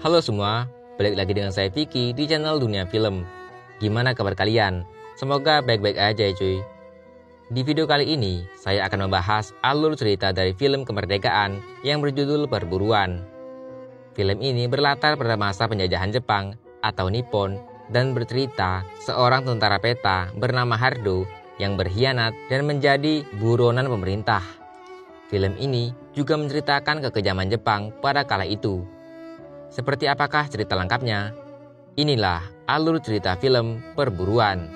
Halo semua, balik lagi dengan saya Vicky di channel Dunia Film. Gimana kabar kalian? Semoga baik-baik aja ya cuy. Di video kali ini, saya akan membahas alur cerita dari film kemerdekaan yang berjudul Perburuan. Film ini berlatar pada masa penjajahan Jepang atau Nippon dan bercerita seorang tentara peta bernama Hardo yang berkhianat dan menjadi buronan pemerintah. Film ini juga menceritakan kekejaman Jepang pada kala itu. Seperti apakah cerita lengkapnya? Inilah alur cerita film Perburuan.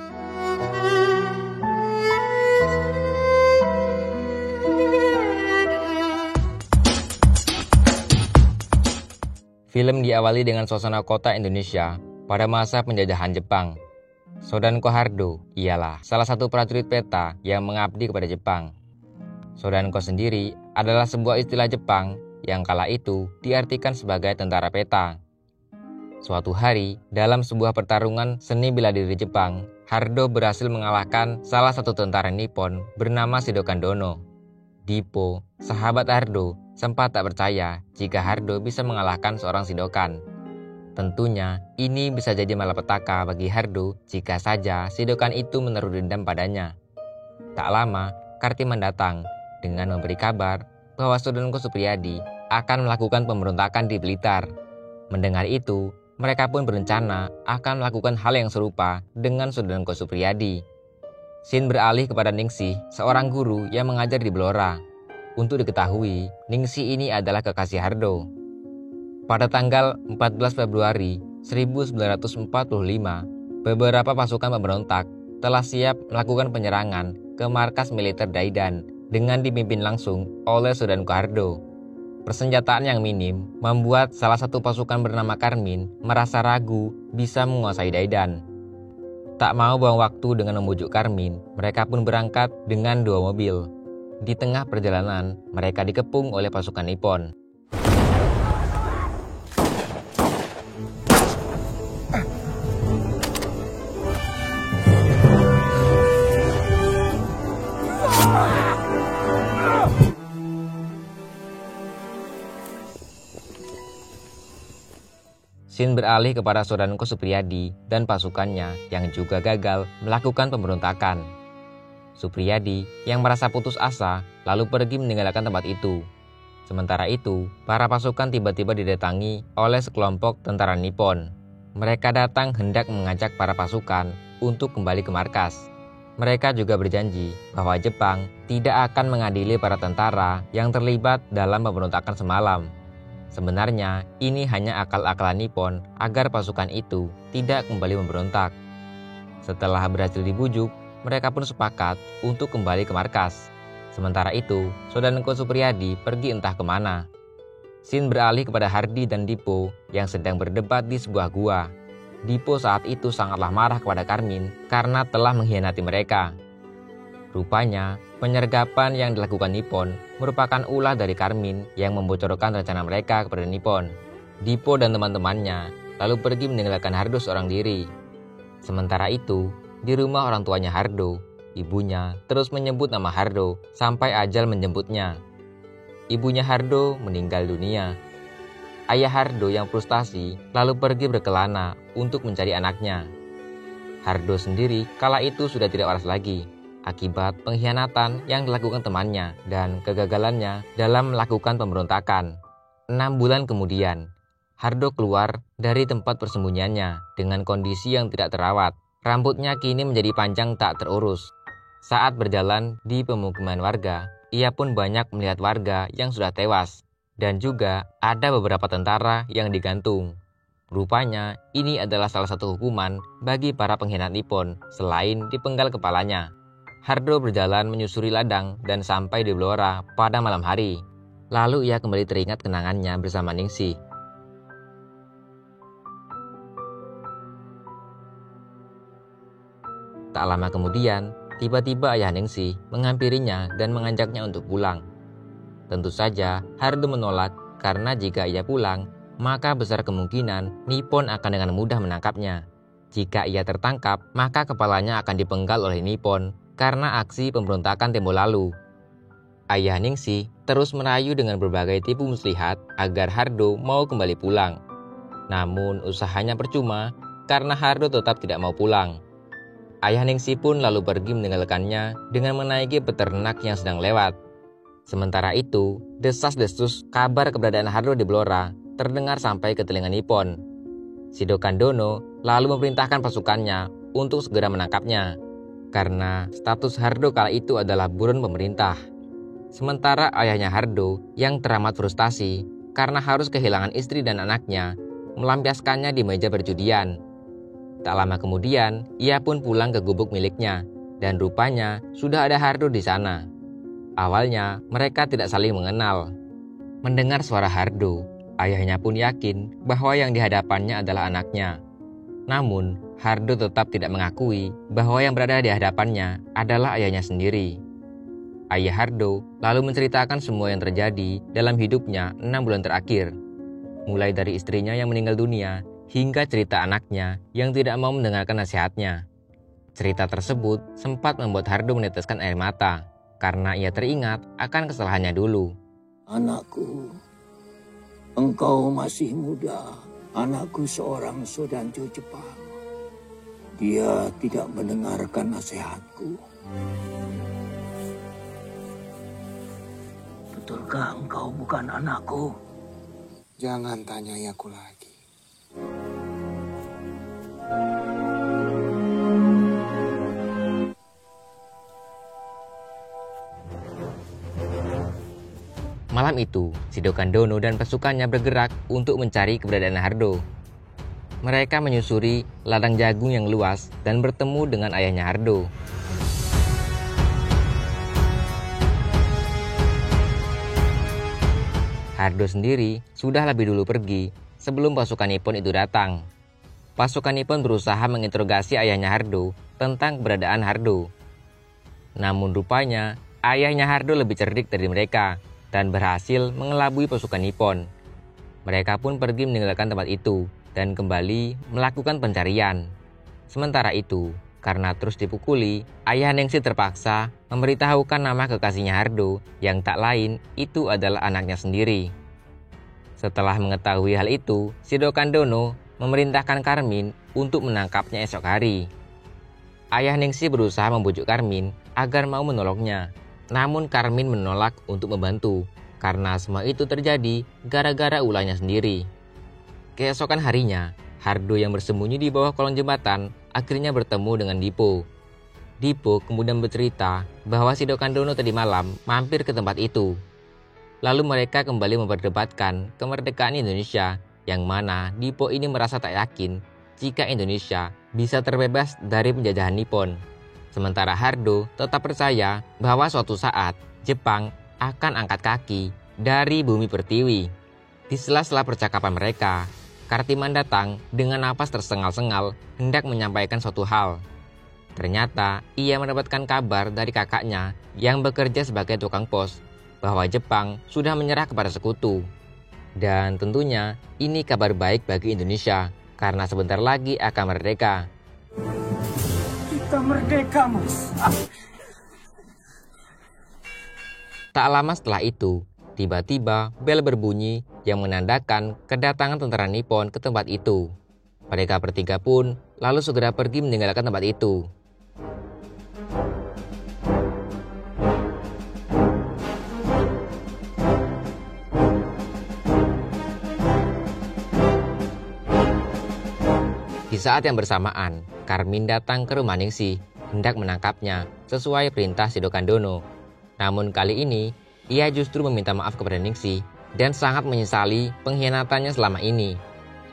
Film diawali dengan suasana kota Indonesia pada masa penjajahan Jepang. Sodanko Hardo ialah salah satu prajurit peta yang mengabdi kepada Jepang. Sodanko sendiri adalah sebuah istilah Jepang yang kala itu diartikan sebagai tentara peta. Suatu hari, dalam sebuah pertarungan seni bela diri Jepang, Hardo berhasil mengalahkan salah satu tentara Nippon bernama Shidokan Dono. Dippo, sahabat Hardo, sempat tak percaya jika Hardo bisa mengalahkan seorang Shidokan. Tentunya, ini bisa jadi malapetaka bagi Hardo jika saja Shidokan itu menaruh dendam padanya. Tak lama, Kartiman datang dengan memberi kabar bahwa Sodanko Supriyadi akan melakukan pemberontakan di Blitar. Mendengar itu, mereka pun berencana akan melakukan hal yang serupa dengan Sodanko Supriyadi. Scene beralih kepada Ningsih, seorang guru yang mengajar di Blora. Untuk diketahui, Ningsih ini adalah kekasih Hardo. Pada tanggal 14 Februari 1945, beberapa pasukan pemberontak telah siap melakukan penyerangan ke markas militer Daidan dengan dipimpin langsung oleh Sodanko Hardo. Persenjataan yang minim membuat salah satu pasukan bernama Karmin merasa ragu bisa menguasai Daidan. Tak mau buang waktu dengan membujuk Karmin, mereka pun berangkat dengan 2 mobil. Di tengah perjalanan, mereka dikepung oleh pasukan Nippon. Scene beralih kepada Sodanko Supriyadi dan pasukannya yang juga gagal melakukan pemberontakan. Supriyadi yang merasa putus asa lalu pergi meninggalkan tempat itu. Sementara itu, para pasukan tiba-tiba didatangi oleh sekelompok tentara Nippon. Mereka datang hendak mengajak para pasukan untuk kembali ke markas. Mereka juga berjanji bahwa Jepang tidak akan mengadili para tentara yang terlibat dalam pemberontakan semalam. Sebenarnya, ini hanya akal-akalan Nippon agar pasukan itu tidak kembali memberontak. Setelah berhasil dibujuk, mereka pun sepakat untuk kembali ke markas. Sementara itu, Sodanko Supriyadi pergi entah kemana. Scene beralih kepada Hardi dan Dippo yang sedang berdebat di sebuah gua. Dippo saat itu sangatlah marah kepada Karmin karena telah mengkhianati mereka. Rupanya, penyergapan yang dilakukan Nippon merupakan ulah dari Karmin yang membocorkan rencana mereka kepada Nippon. Dippo dan teman-temannya lalu pergi meninggalkan Hardo seorang diri. Sementara itu, di rumah orang tuanya Hardo, ibunya terus menyebut nama Hardo sampai ajal menjemputnya. Ibunya Hardo meninggal dunia. Ayah Hardo yang frustasi lalu pergi berkelana untuk mencari anaknya. Hardo sendiri kala itu sudah tidak waras lagi akibat pengkhianatan yang dilakukan temannya dan kegagalannya dalam melakukan pemberontakan. 6 bulan kemudian, Hardo keluar dari tempat persembunyiannya dengan kondisi yang tidak terawat. Rambutnya kini menjadi panjang tak terurus. Saat berjalan di pemukiman warga, ia pun banyak melihat warga yang sudah tewas. Dan juga ada beberapa tentara yang digantung. Rupanya ini adalah salah satu hukuman bagi para pengkhianat Nippon selain dipenggal kepalanya. Hardo berjalan menyusuri ladang dan sampai di Blora pada malam hari. Lalu ia kembali teringat kenangannya bersama Ningsih. Tak lama kemudian, tiba-tiba ayah Ningsih menghampirinya dan mengajaknya untuk pulang. Tentu saja, Hardo menolak karena jika ia pulang, maka besar kemungkinan Nippon akan dengan mudah menangkapnya. Jika ia tertangkap, maka kepalanya akan dipenggal oleh Nippon karena aksi pemberontakan tempo lalu. Ayah Ningsih terus merayu dengan berbagai tipu muslihat agar Hardo mau kembali pulang. Namun usahanya percuma karena Hardo tetap tidak mau pulang. Ayah Ningsih pun lalu pergi meninggalkannya dengan menaiki peternak yang sedang lewat. Sementara itu, desas-desus kabar keberadaan Hardo di Blora terdengar sampai ke telinga Nippon. Sidokandono lalu memerintahkan pasukannya untuk segera menangkapnya, karena status Hardo kala itu adalah buron pemerintah. Sementara ayahnya Hardo yang teramat frustasi karena harus kehilangan istri dan anaknya, melampiaskannya di meja perjudian. Tak lama kemudian, ia pun pulang ke gubuk miliknya, dan rupanya sudah ada Hardo di sana. Awalnya, mereka tidak saling mengenal. Mendengar suara Hardo, ayahnya pun yakin bahwa yang di hadapannya adalah anaknya. Namun, Hardo tetap tidak mengakui bahwa yang berada di hadapannya adalah ayahnya sendiri. Ayah Hardo lalu menceritakan semua yang terjadi dalam hidupnya 6 bulan terakhir. Mulai dari istrinya yang meninggal dunia, hingga cerita anaknya yang tidak mau mendengarkan nasihatnya. Cerita tersebut sempat membuat Hardo meneteskan air mata, karena ia teringat akan kesalahannya dulu. Anakku, engkau masih muda. Anakku seorang sodanjo Jepang. Dia tidak mendengarkan nasihatku. Betulkah engkau bukan anakku? Jangan tanyai aku lagi. Malam itu, Sidokandono dan pasukannya bergerak untuk mencari keberadaan Hardo. Mereka menyusuri ladang jagung yang luas dan bertemu dengan ayahnya Hardo. Hardo sendiri sudah lebih dulu pergi sebelum pasukan Nippon itu datang. Pasukan Nippon berusaha menginterogasi ayahnya Hardo tentang keberadaan Hardo. Namun rupanya ayahnya Hardo lebih cerdik dari mereka dan berhasil mengelabui pasukan Nippon. Mereka pun pergi meninggalkan tempat itu dan kembali melakukan pencarian. Sementara itu, karena terus dipukuli, ayah Ningsih terpaksa memberitahukan nama kekasihnya Hardo yang tak lain itu adalah anaknya sendiri. Setelah mengetahui hal itu, Sidokandono memerintahkan Karmin untuk menangkapnya esok hari. Ayah Ningsih berusaha membujuk Karmin agar mau menolongnya. Namun Karmin menolak untuk membantu, karena semua itu terjadi gara-gara ulahnya sendiri. Keesokan harinya, Hardo yang bersembunyi di bawah kolong jembatan akhirnya bertemu dengan Dipo. Dipo kemudian bercerita bahwa Sidokandono tadi malam mampir ke tempat itu. Lalu mereka kembali memperdebatkan kemerdekaan Indonesia, yang mana Dipo ini merasa tak yakin jika Indonesia bisa terbebas dari penjajahan Nippon. Sementara Hardo tetap percaya bahwa suatu saat Jepang akan angkat kaki dari bumi pertiwi. Di sela-sela percakapan mereka, Kartiman datang dengan napas tersengal-sengal hendak menyampaikan suatu hal. Ternyata ia mendapatkan kabar dari kakaknya yang bekerja sebagai tukang pos bahwa Jepang sudah menyerah kepada sekutu. Dan tentunya ini kabar baik bagi Indonesia karena sebentar lagi akan merdeka. Kita merdeka, Mas. Tak lama setelah itu, tiba-tiba bel berbunyi yang menandakan kedatangan tentara Nippon ke tempat itu. Mereka bertiga pun lalu segera pergi meninggalkan tempat itu. Di saat yang bersamaan, Karmin datang ke rumah Ningsih hendak menangkapnya sesuai perintah Sidokandono. Namun kali ini, ia justru meminta maaf kepada Ningsih dan sangat menyesali pengkhianatannya selama ini.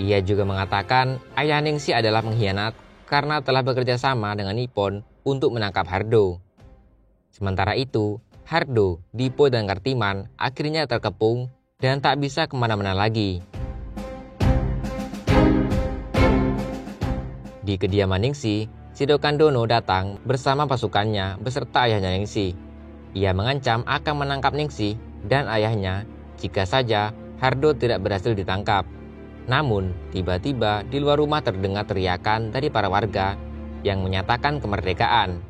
Ia juga mengatakan ayah Ningsih adalah pengkhianat karena telah bekerja sama dengan Nippon untuk menangkap Hardo. Sementara itu, Hardo, Dipo, dan Kartiman akhirnya terkepung dan tak bisa kemana-mana lagi. Di kediaman Ningsih, Sidokandono datang bersama pasukannya beserta ayahnya Ningsih. Ia mengancam akan menangkap Ningsih dan ayahnya jika saja Hardo tidak berhasil ditangkap. Namun, tiba-tiba di luar rumah terdengar teriakan dari para warga yang menyatakan kemerdekaan.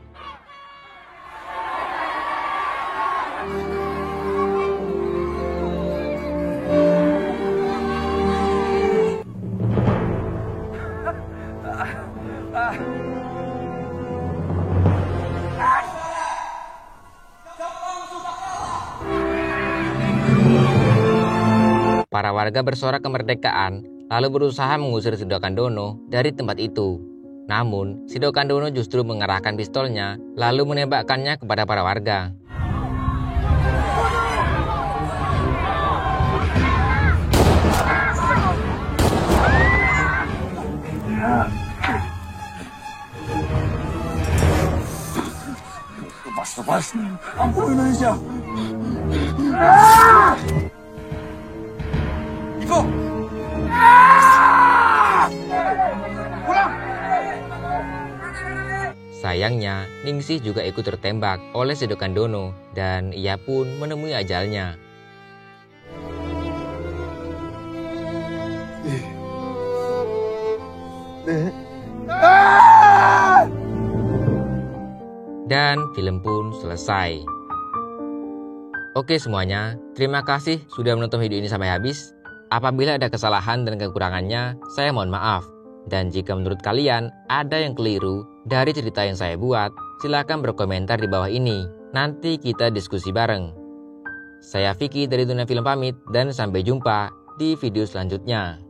Para warga bersorak kemerdekaan lalu berusaha mengusir Sidokandono dari tempat itu. Namun, Sidokandono justru mengerahkan pistolnya lalu menembakkannya kepada para warga. Lepas, ampun Indonesia. Iko! Pulang! Sayangnya, Ningsih juga ikut tertembak oleh Sidokandono dan ia pun menemui ajalnya. Dan film pun selesai. Oke semuanya, terima kasih sudah menonton video ini sampai habis. Apabila ada kesalahan dan kekurangannya, saya mohon maaf. Dan jika menurut kalian ada yang keliru dari cerita yang saya buat, silahkan berkomentar di bawah ini. Nanti kita diskusi bareng. Saya Vicky dari Dunia Film pamit dan sampai jumpa di video selanjutnya.